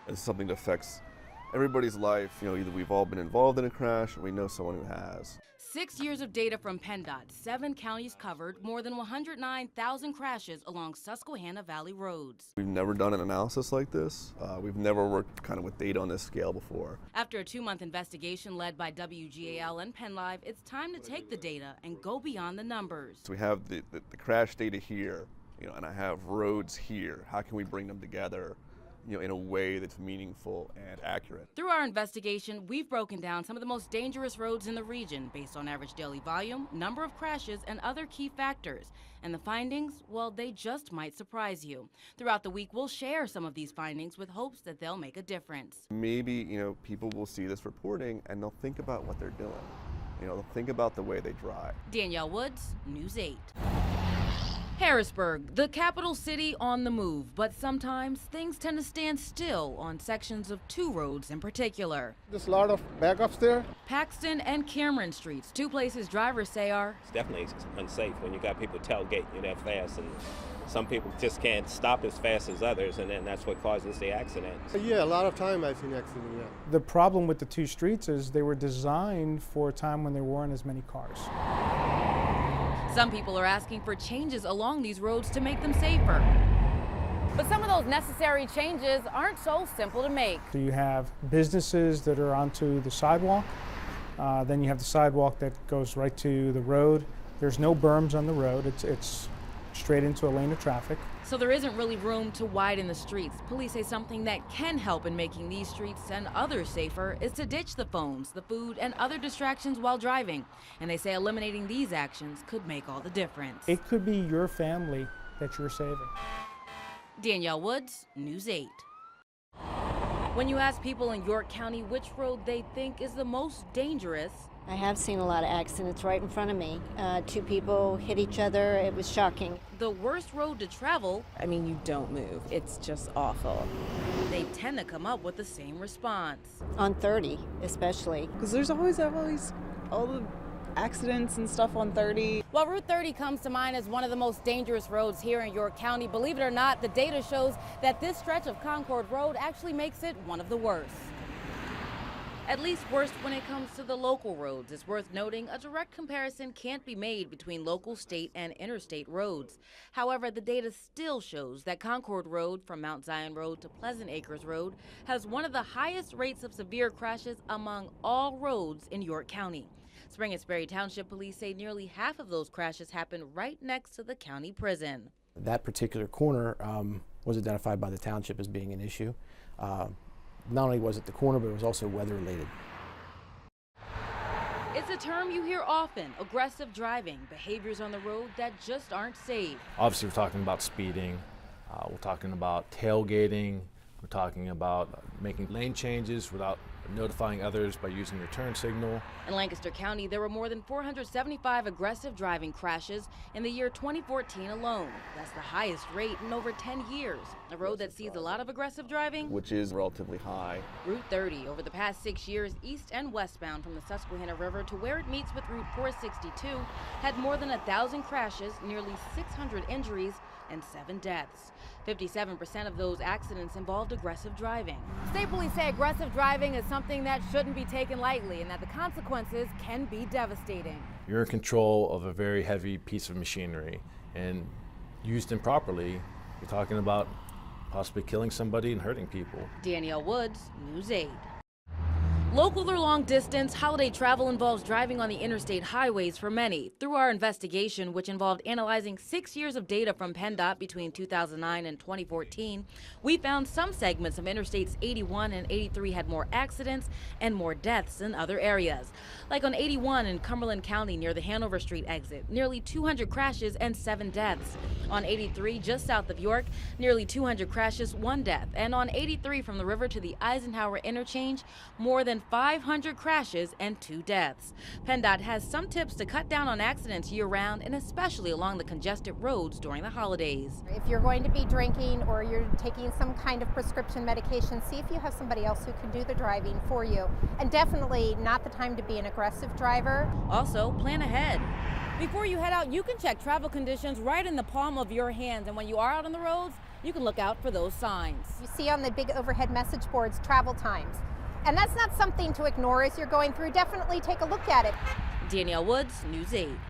It's something that affects everybody's life. Either we've all been involved in a crash or we know someone who has. 6 years of data from PennDOT, 7 counties covered, more than 109,000 crashes along Susquehanna Valley roads. We've never done an analysis like this. We've never worked kind of with data on this scale before. After a 2-month investigation led by WGAL and PennLive, it's time to take the data and go beyond the numbers. So we have the crash data here, and I have roads here. How can we bring them together, in a way that's meaningful and accurate? Through our investigation, we've broken down some of the most dangerous roads in the region based on average daily volume, number of crashes, and other key factors. And the findings, well, they just might surprise you. Throughout the week, we'll share some of these findings with hopes that they'll make a difference. Maybe, people will see this reporting and they'll think about what they're doing. They'll think about the way they drive. Danielle Woods, News 8. Harrisburg, the capital city on the move, but sometimes things tend to stand still on sections of 2 roads in particular. There's a lot of backups there. Paxton and Cameron Streets, 2 places drivers say are It's definitely unsafe when you got people tailgating you that fast, and some people just can't stop as fast as others, and then that's what causes the accidents. Yeah, a lot of time I've seen accidents, yeah. The problem with the 2 streets is they were designed for a time when there weren't as many cars. Some people are asking for changes along these roads to make them safer. But some of those necessary changes aren't so simple to make. So you have businesses that are onto the sidewalk. Then you have the sidewalk that goes right to the road. There's no berms on the road. It's straight into a lane of traffic. So there isn't really room to widen the streets. Police say something that can help in making these streets and others safer is to ditch the phones, the food, and other distractions while driving. And they say eliminating these actions could make all the difference. It could be your family that you're saving. Danielle Woods, News 8. When you ask people in York County which road they think is the most dangerous, I have seen a lot of accidents right in front of me. 2 people hit each other. It was shocking. the worst road to travel, I mean, you don't move. It's just awful. they tend to come up with the same response. On 30, especially. Because there's always all the accidents and stuff on 30. While Route 30 comes to mind as one of the most dangerous roads here in York County, believe it or not, the data shows that this stretch of Concord Road actually makes it one of the worst. At least worst when it comes to the local roads. It's worth noting a direct comparison can't be made between local, state, and interstate roads. However, the data still shows that Concord Road, from Mount Zion Road to Pleasant Acres Road, has one of the highest rates of severe crashes among all roads in York County. Spring and Sperry Township police say nearly half of those crashes happened right next to the county prison. That particular corner was identified by the township as being an issue. Not only was it the corner, but it was also weather related. It's a term you hear often, aggressive driving, behaviors on the road that just aren't safe. Obviously, we're talking about speeding, we're talking about tailgating, we're talking about making lane changes without notifying others by using your turn signal. In Lancaster County, there were more than 475 aggressive driving crashes in the year 2014 alone. That's the highest rate in over 10 years. A road that sees a lot of aggressive driving, which is relatively high. Route 30. Over the past 6 years, east and westbound from the Susquehanna River to where it meets with Route 462, had more than 1,000 crashes, nearly 600 injuries, and 7 deaths. 57% of those accidents involved aggressive driving. State police say aggressive driving is something that shouldn't be taken lightly and that the consequences can be devastating. You're in control of a very heavy piece of machinery, and used improperly, you're talking about possibly killing somebody and hurting people. Danielle Woods, News 8. Local or long distance, holiday travel involves driving on the interstate highways for many. Through our investigation, which involved analyzing 6 years of data from PennDOT between 2009 and 2014, we found some segments of Interstates 81 and 83 had more accidents and more deaths than other areas. Like on 81 in Cumberland County near the Hanover Street exit, nearly 200 crashes and 7 deaths. On 83, just south of York, nearly 200 crashes, 1 death. And on 83 from the river to the Eisenhower interchange, more than 500 crashes and 2 deaths. PennDOT has some tips to cut down on accidents year-round and especially along the congested roads during the holidays. If you're going to be drinking or you're taking some kind of prescription medication, see if you have somebody else who can do the driving for you. And definitely not the time to be an aggressive driver. Also, plan ahead. Before you head out, you can check travel conditions right in the palm of your hands. And when you are out on the roads, you can look out for those signs. You see on the big overhead message boards travel times. And that's not something to ignore as you're going through. Definitely take a look at it. Danielle Woods, News 8.